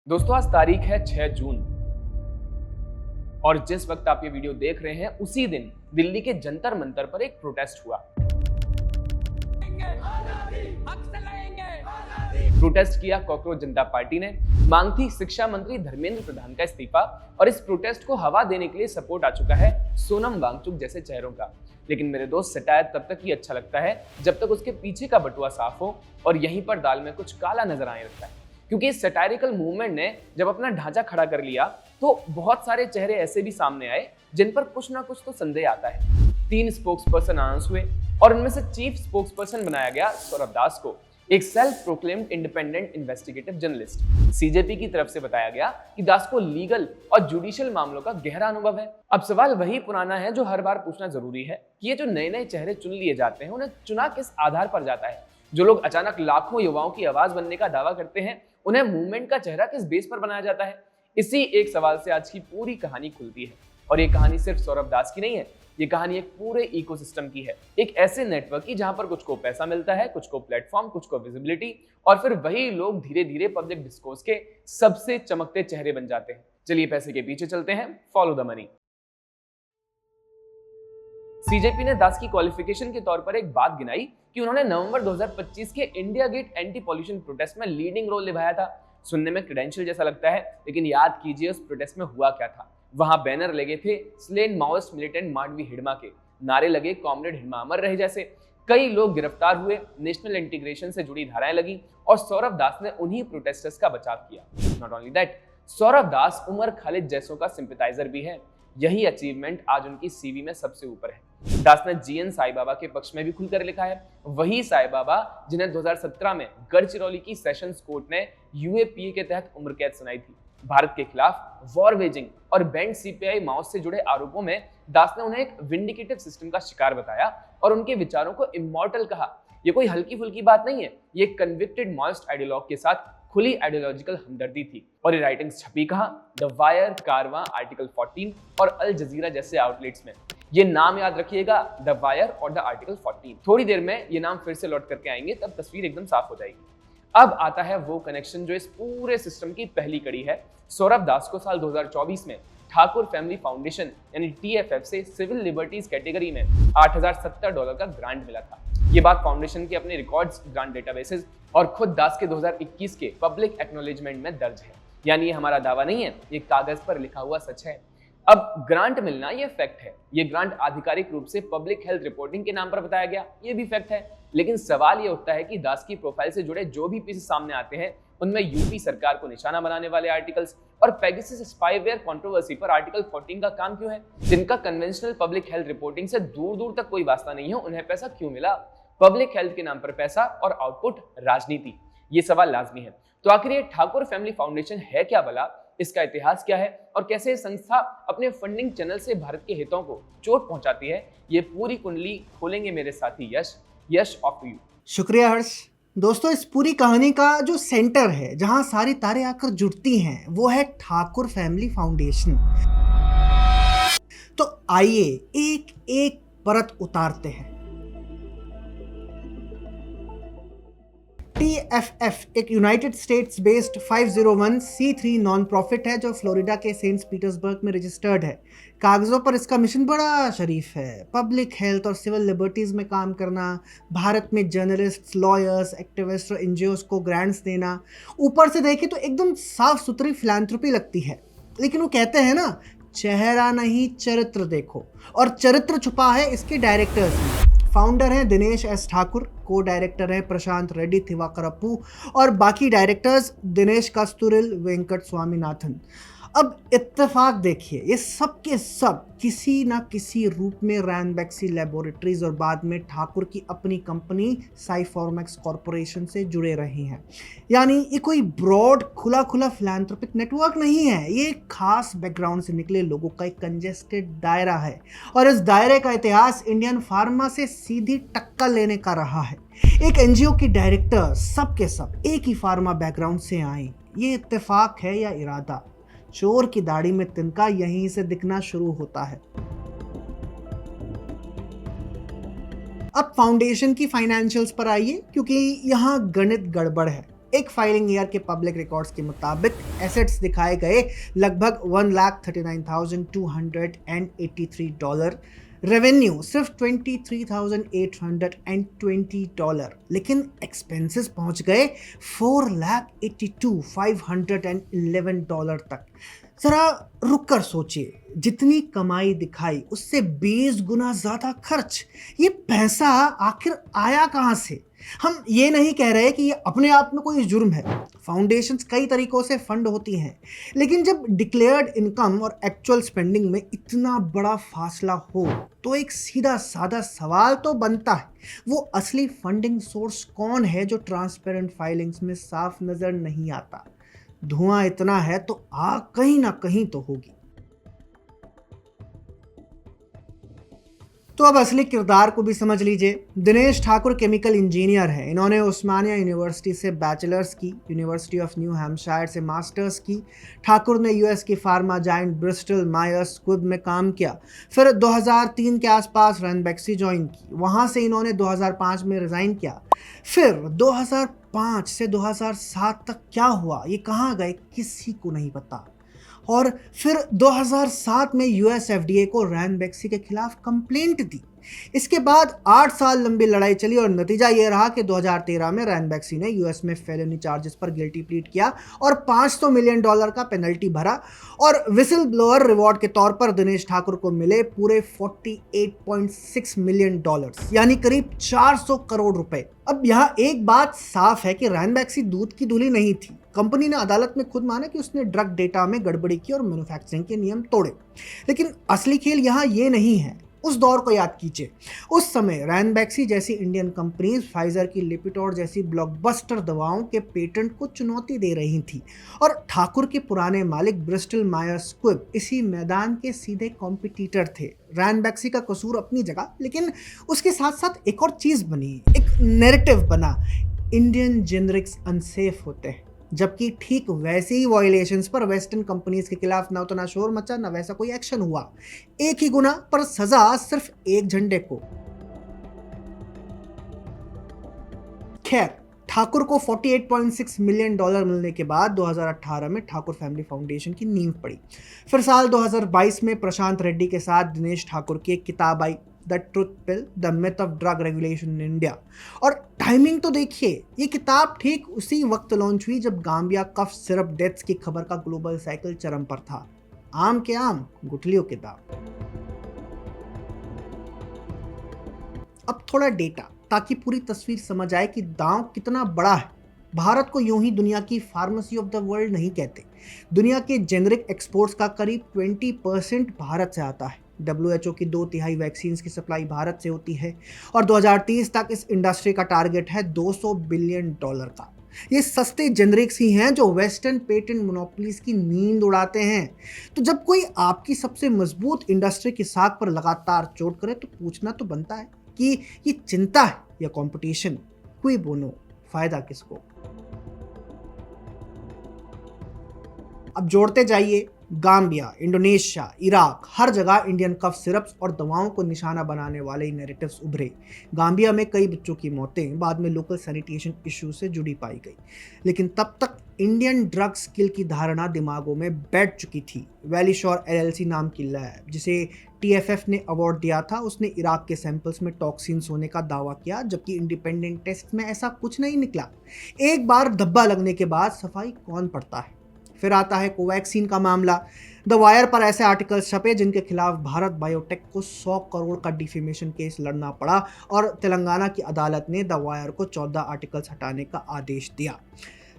दोस्तों आज तारीख है 6 जून और जिस वक्त आप ये वीडियो देख रहे हैं उसी दिन दिल्ली के जंतर मंतर पर एक प्रोटेस्ट हुआ। प्रोटेस्ट किया कॉकरोच जनता पार्टी ने। मांग थी शिक्षा मंत्री धर्मेंद्र प्रधान का इस्तीफा और इस प्रोटेस्ट को हवा देने के लिए सपोर्ट आ चुका है सोनम वांगचुक जैसे चेहरों का। लेकिन मेरे दोस्त सटायर तब तक ही अच्छा लगता है जब तक उसके पीछे का बटुआ साफ हो और यहीं पर दाल में कुछ काला नजर आने लगता है। क्योंकि इस सटायरिकल मूवमेंट ने जब अपना ढांचा खड़ा कर लिया तो बहुत सारे चेहरे ऐसे भी सामने आए जिन पर कुछ ना कुछ तो संदेह आता है। 3 स्पोक्सपर्सन अनाउंस हुए और उनमें से चीफ स्पोक्सपर्सन बनाया गया सौरभ दास को, एक self proclaimed independent investigative journalist. CJP की तरफ से बताया गया कि दास को लीगल और जुडिशियल मामलों का गहरा अनुभव है। अब सवाल वही पुराना है जो हर बार पूछना जरूरी है कि ये जो नए नए चेहरे चुन लिए जाते हैं उन्हें चुना किस आधार पर जाता है। जो लोग अचानक लाखों युवाओं की आवाज बनने का दावा करते हैं उन्हें मूवमेंट का चेहरा किस बेस पर बनाया जाता है। इसी एक सवाल से आज की पूरी कहानी खुलती है। और ये कहानी सिर्फ सौरभ दास की नहीं है, ये कहानी एक पूरे इकोसिस्टम की है, एक ऐसे नेटवर्क की जहां पर कुछ को पैसा मिलता है, कुछ को प्लेटफॉर्म, कुछ को विजिबिलिटी और फिर वही लोग धीरे धीरे पब्लिक डिस्कोर्स के सबसे चमकते चेहरे बन जाते हैं। चलिए पैसे के पीछे चलते हैं, फॉलो द मनी। सीजेपी ने दास की क्वालिफिकेशन के तौर पर एक बात गिनाई कि उन्होंने नवंबर 2025 के India Gate anti pollution protest में लीडिंग रोल निभाया था। सुनने में क्रेडेंशियल जैसा लगता है, लेकिन याद कीजिए उस प्रोटेस्ट में हुआ क्या था। वहां बैनर लगे थे slain Maoist militant Madvi Hidma के, नारे लगे कॉमरेड हिडमा अमर रहे जैसे। कई लोग गिरफ्तार हुए, नेशनल इंटीग्रेशन से जुड़ी धाराएं लगी और सौरभ दास ने उन्हीं प्रोटेस्टर्स का बचाव किया। नॉट ओनली दैट, सौरभ दास उमर खालिद जैसों का सिंपैथाइजर भी है। यही अचीवमेंट आज उनकी सीवी में सबसे ऊपर है। दास ने जीएन साई बाबा के पक्ष में भी खुलकर लिखा है, वही साई बाबा जिन्हें 2017 में गढ़चिरौली की सेशंस कोर्ट ने यूएपीए के तहत उम्र कैद सुनाई थी। भारत के खिलाफ वॉर वेजिंग और बैंड सीपीआई माओ से जुड़े आरोपों में दास ने उन्हें एक विंडिकेटिव सिस्टम का शिकार बताया और उनके विचारों को इमॉर्टल कहा। ये कोई हल्की फुल्की बात नहीं है, ये कन्विक्टेड माओइस्ट आइडियोलॉग के साथ खुली आइडियोलॉजिकल हमदर्दी थी। और ये राइटिंग्स छपी कहां? द वायर, कारवां, आर्टिकल 14 और अल जजीरा जैसे आउटलेट्स में। ये नाम याद रखिएगा, द वायर और द आर्टिकल 14। थोड़ी देर में ये नाम फिर से लौट करके आएंगे, तब तस्वीर एकदम साफ हो जाएगी। अब आता है वो कनेक्शन जो इस पूरे सिस्टम की पहली कड़ी है। सौरभ दास को साल 2024 में ठाकुर फैमिली फाउंडेशन यानी टीएफएफ से सिविल लिबर्टीज कैटेगरी में $8,070 का ग्रांट मिला था। ये बात फाउंडेशन के अपने रिकॉर्ड्स, ग्रांट डेटाबेसेस और खुद दास के 2021 के पब्लिक एक्नॉलेजमेंट में दर्ज है। यानी ये हमारा दावा नहीं है, ये कागज पर लिखा हुआ सच है। अब ग्रांट मिलना ये फैक्ट है। ये ग्रांट आधिकारिक रूप से पब्लिक हेल्थ रिपोर्टिंग के नाम पर बताया गया, ये भी फैक्ट है। लेकिन सवाल ये उठता है कि दास की प्रोफाइल से जुड़े जो भी पीसेस सामने आते हैं उनमें यूपी सरकार को निशाना बनाने वाले आर्टिकल्स और पेगासस स्पाईवेयर कंट्रोवर्सी पर आर्टिकल 14 का काम क्यों है? जिनका कन्वेंशनल पब्लिक हेल्थ रिपोर्टिंग से दूर दूर तक कोई वास्ता नहीं है, उन्हें पैसा क्यों मिला? पब्लिक हेल्थ के नाम पर पैसा और आउटपुट राजनीति, ये सवाल लाजमी है। तो आखिर ये ठाकुर फैमिली फाउंडेशन है क्या भला? इसका इतिहास क्या है और कैसे ये संस्था अपने फंडिंग चैनल से भारत के हितों को चोट पहुंचाती है? ये पूरी कुंडली खोलेंगे मेरे साथी यश ऑफ यू। शुक्रिया हर्ष। दोस्तों, इस पूरी कहानी का जो सेंटर है, जहां सारी तारें आकर जुड़ती हैं, वो है ठाकुर फैमिली फाउंडेशन। तो आइए एक एक परत उतारते हैं। TFF एक United states based 501c3 non profit है जो फ्लोरिडा के सेंट पीटर्सबर्ग में रजिस्टर्ड है। कागजों पर इसका मिशन बड़ा शरीफ है, पब्लिक हेल्थ और सिविल लिबर्टीज में काम करना, भारत में जर्नलिस्ट, लॉयर्स, एक्टिविस्ट और एनजीओस को ग्रांट्स देना। ऊपर से देखें तो एकदम साफ सुथरी फिलैंथ्रोपी लगती है, लेकिन वो कहते हैं ना, चेहरा नहीं चरित्र देखो, और चरित्र छुपा है इसके डायरेक्टर्स में। फाउंडर हैं दिनेश एस ठाकुर, को डायरेक्टर हैं प्रशांत रेड्डी थिवाकरप्पू और बाकी डायरेक्टर्स दिनेश कस्तूरिल, वेंकट स्वामीनाथन। अब इत्तेफाक देखिए, ये सब के सब किसी ना किसी रूप में रैनबैक्सी लेबोरेटरीज और बाद में ठाकुर की अपनी कंपनी साइफॉर्मेक्स कॉरपोरेशन से जुड़े रहे हैं। यानी ये कोई ब्रॉड खुला फिलैंथ्रोपिक नेटवर्क नहीं है, ये एक खास बैकग्राउंड से निकले लोगों का एक कंजेस्टेड दायरा है। और इस दायरे का इतिहास इंडियन फार्मा से सीधी टक्कर लेने का रहा है। एक एनजीओ की डायरेक्टर सब के सब एक ही फार्मा बैकग्राउंड से आए। ये इत्तेफाक है या इरादा? चोर की दाढ़ी में तिनका यहीं से दिखना शुरू होता है। अब फाउंडेशन की फाइनेंशियल्स पर आइए, क्योंकि यहाँ गणित गड़बड़ है। एक फाइलिंग ईयर के पब्लिक रिकॉर्ड्स के मुताबिक एसेट्स दिखाए गए लगभग $1,39,283, रेवेन्यू सिर्फ $23,820, लेकिन एक्सपेंसेस पहुंच गए $4,82,511 तक। जरा रुक कर सोचिए, जितनी कमाई दिखाई उससे 20 गुना ज्यादा खर्च। ये पैसा आखिर आया कहां से? हम ये नहीं कह रहे कि ये अपने आप में कोई जुर्म है। फाउंडेशंस कई तरीकों से फंड होती हैं, लेकिन जब डिक्लेयर्ड इनकम और एक्चुअल स्पेंडिंग में इतना बड़ा फासला हो तो एक सीधा साधा सवाल तो बनता है, वो असली फंडिंग सोर्स कौन है जो ट्रांसपेरेंट फाइलिंग्स में साफ नजर नहीं आता। धुआं इतना है तो आग कहीं ना कहीं तो होगी। तो अब असली किरदार को भी समझ लीजिए। दिनेश ठाकुर केमिकल इंजीनियर है। इन्होंने उस्मानिया यूनिवर्सिटी से बैचलर्स की, यूनिवर्सिटी ऑफ न्यू हैम्पशायर से मास्टर्स की। ठाकुर ने यूएस की pharma giant Bristol Myers Squibb में काम किया। फिर 2003 के आसपास रैनबैक्सी ज्वाइन की। वहां से इन्होंने 2005 में रिजाइन किया। फिर 2005 से 2007 तक क्या हुआ, ये कहाँ गए, किसी को नहीं पता। और फिर 2007 में यूएस एफडीए को रैनबैक्सी के खिलाफ कंप्लेंट दी। इसके बाद 8 साल लंबी लड़ाई चली और नतीजा ये रहा कि 2013 में रैनबैक्सी ने यूएस में फेलोनी चार्जेस पर गिल्टी प्लीड किया और $500 मिलियन का पेनल्टी भरा। और विसिल ब्लोअर रिवॉर्ड के तौर पर दिनेश ठाकुर को मिले पूरे $48.6 मिलियन, यानी करीब 400 करोड़ रुपए। अब यहाँ एक बात साफ है कि रैनबैक्सी दूध की धुली नहीं थी। कंपनी ने अदालत में खुद माना कि उसने ड्रग डेटा में गड़बड़ी की और मैन्युफैक्चरिंग के नियम तोड़े। लेकिन असली खेल यहाँ ये नहीं है। उस दौर को याद कीजिए। उस समय रैनबैक्सी जैसी इंडियन कंपनीज फाइजर की लिपिटोर जैसी ब्लॉकबस्टर दवाओं के पेटेंट को चुनौती दे रही थी और ठाकुर के पुराने मालिक ब्रिस्टल मायर्स स्क्विब इसी मैदान के सीधे कॉम्पिटिटर थे। रैनबैक्सी का कसूर अपनी जगह, लेकिन उसके साथ साथ एक और चीज बनी, एक नैरेटिव बना, इंडियन जेनरिक्स अनसेफ होते हैं। जबकि ठीक वैसे ही वायलेशंस पर वेस्टर्न कंपनीज के खिलाफ ना तो ना शोर मचा, ना वैसा कोई एक्शन हुआ। एक ही गुना पर सजा सिर्फ एक झंडे को। खैर, ठाकुर को $48.6 मिलियन मिलने के बाद 2018 में ठाकुर फैमिली फाउंडेशन की नींव पड़ी। फिर साल 2022 में प्रशांत रेड्डी के साथ दिनेश ठाकुर की एक किताब आई, the truth pill, the myth of drug regulation in India. और टाइमिंग तो देखिए, ये किताब ठीक उसी वक्त लॉन्च हुई जब गाम्बिया कफ सिरप डेथ्स की खबर का ग्लोबल साइकिल चरम पर था। आम के आम, गुठलियों के दाम। अब थोड़ा डेटा, ताकि पूरी तस्वीर समझ आए कि दांव कितना बड़ा है। भारत को यूं ही दुनिया की फार्मेसी ऑफ द वर्ल्ड नहीं कहते। दुनिया के जेनरिक एक्सपोर्ट्स का करीब 20% भारत से आता है। WHO की 2/3 वैक्सीन की सप्लाई भारत से होती है और 2030 तक इस इंडस्ट्री का टारगेट है $200 बिलियन का। ये सस्ते जेनरिक्स ही हैं जो वेस्टर्न पेटेंट मोनोपोलीज की नींद उड़ाते हैं। तो जब कोई आपकी सबसे मजबूत इंडस्ट्री की साख पर लगातार चोट करे तो पूछना तो बनता है कि ये चिंता है या कंपटीशन। क्वी बोनो, फायदा किसको? अब जोड़ते जाइए, गाम्बिया, इंडोनेशिया, इराक, हर जगह इंडियन कफ सिरप्स और दवाओं को निशाना बनाने वाले नैरेटिव्स उभरे। गाम्बिया में कई बच्चों की मौतें बाद में लोकल सैनिटेशन इश्यू से जुड़ी पाई गई, लेकिन तब तक इंडियन ड्रग स्किल की धारणा दिमागों में बैठ चुकी थी। वैली शोर LLC नाम की लैब, जिसे TFF ने अवार्ड दिया था, उसने इराक के सैंपल्स में टॉक्सिन्स होने का दावा किया, जबकि इंडिपेंडेंट टेस्ट में ऐसा कुछ नहीं निकला। एक बार धब्बा लगने के बाद सफाई कौन पड़ता है? फिर आता है कोवैक्सीन का मामला। द वायर पर ऐसे आर्टिकल्स छपे जिनके खिलाफ भारत बायोटेक को 100 करोड़ का डिफेमेशन केस लड़ना पड़ा और तेलंगाना की अदालत ने द वायर को 14 आर्टिकल्स हटाने का आदेश दिया।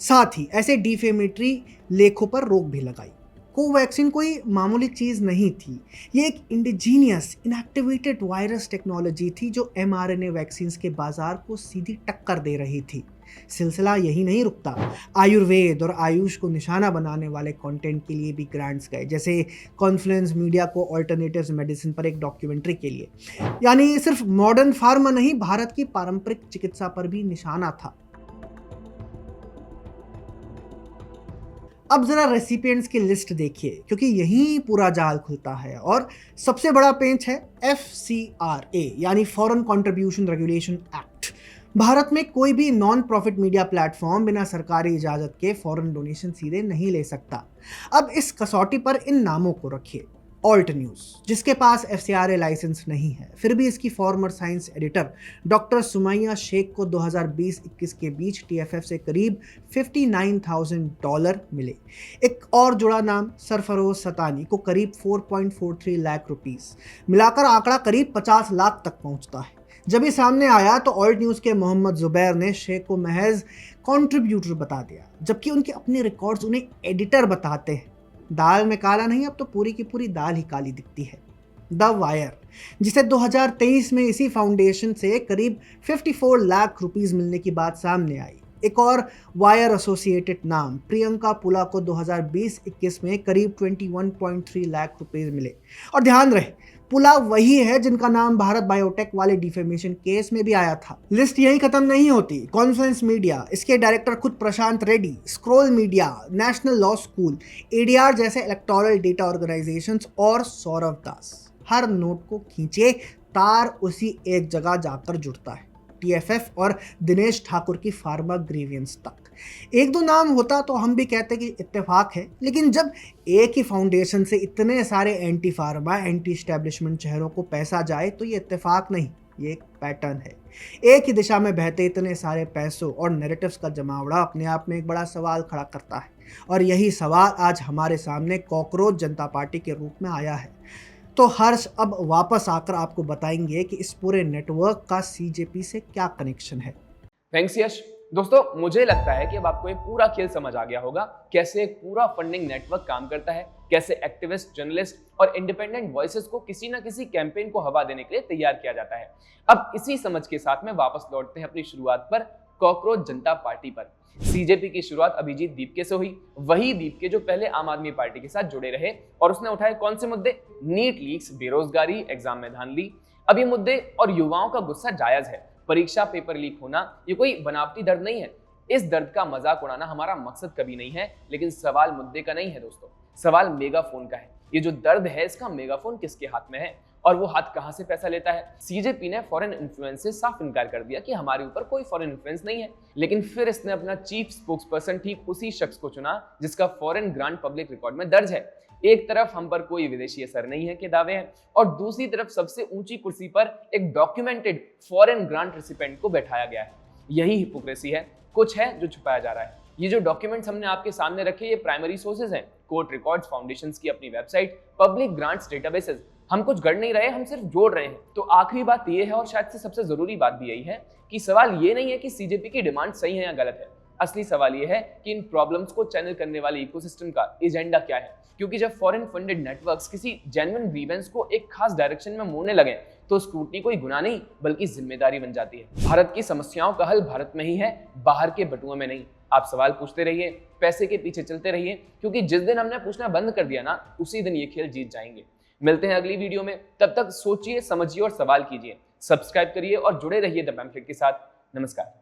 साथ ही ऐसे डिफेमेटरी लेखों पर रोक भी लगाई। कोवैक्सीन कोई मामूली चीज़ नहीं थी। ये एक इंडिजीनियस इनएक्टिवेटेड वायरस टेक्नोलॉजी थी जो mRNA वैक्सीन्स के बाजार को सीधी टक्कर दे रही थी। सिलसिला यही नहीं रुकता। आयुर्वेद और आयुष को निशाना बनाने वाले कंटेंट के लिए भी ग्रांट्स गए, जैसे कॉन्फ्लुएंस मीडिया को ऑल्टरनेटिव्स मेडिसिन पर एक डॉक्यूमेंट्री के लिए। यानी सिर्फ मॉडर्न फार्मा नहीं, भारत की पारंपरिक चिकित्सा पर भी निशाना था। अब जरा रेसिपिएंट्स की लिस्ट देखिए, क्योंकि यहीं पूरा जाल खुलता है। और सबसे बड़ा पेंच है FCRA, यानी foreign contribution regulation act. Bharat में कोई भी नॉन प्रॉफिट मीडिया प्लेटफॉर्म बिना सरकारी इजाजत के फॉरेन डोनेशन सीधे नहीं ले सकता। अब इस कसौटी पर इन नामों को रखिए। ऑल्ट न्यूज़, जिसके पास FCRA लाइसेंस नहीं है, फिर भी इसकी former science editor doctor Sumaiya Shaikh को 2020-21 के बीच TFF से करीब $59,000 मिले। एक और जुड़ा नाम सरफरोज सतानी को करीब 4.43 लाख रुपीस, मिलाकर आंकड़ा करीब 50 लाख तक पहुंचता है। जब ये सामने आया तो ऑल्ट न्यूज़ के मोहम्मद जुबैर ने शेख को महज कंट्रीब्यूटर बता दिया, जबकि उनके अपने रिकॉर्ड्स उन्हें एडिटर बताते हैं। दाल में काला नहीं, अब तो पूरी की पूरी दाल ही काली दिखती है। द वायर, जिसे 2023 में इसी फाउंडेशन से करीब 54 लाख रुपीस मिलने की बात सामने आई। एक और वायर एसोसिएटेड नाम प्रियंका पुला को 2020-21 में करीब 21.3 लाख रुपए मिले। और ध्यान रहे, पुला वही है जिनका नाम भारत बायोटेक वाले डिफेमेशन केस में भी आया था। लिस्ट यही खत्म नहीं होती। कॉन्फ्लुएंस मीडिया, इसके डायरेक्टर खुद Prashant Reddy, scroll media, national law school, ADR जैसे इलेक्टोरल डेटा ऑर्गेनाइजेशंस और सौरव दास। हर नोट को खींचे तार उसी एक जगह जाकर जुड़ता है, TFF और दिनेश ठाकुर की फार्मा ग्रीवियंस तक। एक दो नाम होता तो हम भी कहते कि इत्तेफाक है, लेकिन जब एक ही फाउंडेशन से इतने सारे एंटी फार्मा, एंटी एस्टेब्लिशमेंट चेहरों को पैसा जाए तो ये इत्तेफाक नहीं, ये एक पैटर्न है। एक ही दिशा में बहते इतने सारे पैसों और नैरेटिव्स का जमावड़ा अपने आप में एक बड़ा सवाल खड़ा करता है, और यही सवाल आज हमारे सामने कॉकरोच जनता पार्टी के रूप में आया है। तो हर्ष अब वापस आकर आपको बताएंगे कि इस पूरे नेटवर्क का CJP से क्या कनेक्शन है। थैंक्स यश। दोस्तों, मुझे लगता है कि अब आपको ये पूरा खेल समझ आ गया होगा, कैसे एक पूरा फंडिंग नेटवर्क काम करता है, कैसे एक्टिविस्ट, जर्नलिस्ट और इंडिपेंडेंट वॉइसेस को किसी ना किसी कैंपेन को हवा देने के लिए तैयार किया जाता है। अब इसी समझ के साथ में वापस लौटते हैं अपनी शुरुआत पर, कॉकरोच जनता पार्टी पर। CJP की शुरुआत अभिजीत दीपके से हुई, वही दीपके जो पहले आम आदमी पार्टी के साथ जुड़े रहे, और उसने उठाए कौन से मुद्दे? नीट लीक्स, बेरोजगारी, एग्जाम में धांधली। अब ये मुद्दे और युवाओं का गुस्सा जायज है। परीक्षा पेपर लीक होना ये कोई बनावटी दर्द नहीं है। इस दर्द का मजाक उड़ाना हमारा मकसद कभी नहीं है, लेकिन सवाल मुद्दे का नहीं है दोस्तों, सवाल मेगाफोन का है। ये जो दर्द है, इसका मेगाफोन किसके हाथ में है और वो हाथ कहां से पैसा लेता है? CJP ने फॉरेन इन्फ्लुएंस से साफ इनकार कर दिया कि हमारे ऊपर कोई फॉरेन इन्फ्लुएंस नहीं है, लेकिन फिर इसने अपना चीफ स्पोक्सपर्सन ठीक उसी शख्स को चुना जिसका फॉरेन ग्रांट पब्लिक रिकॉर्ड में दर्ज है। एक तरफ हम पर कोई विदेशी असर नहीं है के दावे हैं, और दूसरी तरफ सबसे ऊंची कुर्सी पर एक डॉक्यूमेंटेड फॉरेन ग्रांट रिसिपेंट को बैठाया गया है। यही हिपोक्रेसी है, कुछ है जो छुपाया जा रहा है। ये जो डॉक्यूमेंट्स हमने आपके सामने रखे, ये प्राइमरी सोर्सेज हैं, कोर्ट रिकॉर्ड्स, फाउंडेशंस की अपनी वेबसाइट, पब्लिक ग्रांट्स डेटाबेसेस। हम कुछ गढ़ नहीं रहे, हम सिर्फ जोड़ रहे हैं। तो आखिरी बात ये है, और शायद से सबसे जरूरी बात भी यही है, कि सवाल ये नहीं है कि CJP की डिमांड सही है या गलत है। असली सवाल ये है कि इन प्रॉब्लम्स को चैनल करने वाले इकोसिस्टम का एजेंडा क्या है। क्योंकि जब फॉरेन फंडेड नेटवर्क्स किसी जेन्युइन ग्रीवेंस को एक खास डायरेक्शन में मोड़ने लगे, तो स्क्रूटनी कोई गुनाह नहीं बल्कि जिम्मेदारी बन जाती है। भारत की समस्याओं का हल भारत में ही है, बाहर के बटुओं में नहीं। आप सवाल पूछते रहिए, पैसे के पीछे चलते रहिए, क्योंकि जिस दिन हमने पूछना बंद कर दिया ना, उसी दिन ये खेल जीत जाएंगे। मिलते हैं अगली वीडियो में, तब तक सोचिए, समझिए और सवाल कीजिए। सब्सक्राइब करिए और जुड़े रहिए द पैम्फलेट के साथ। नमस्कार।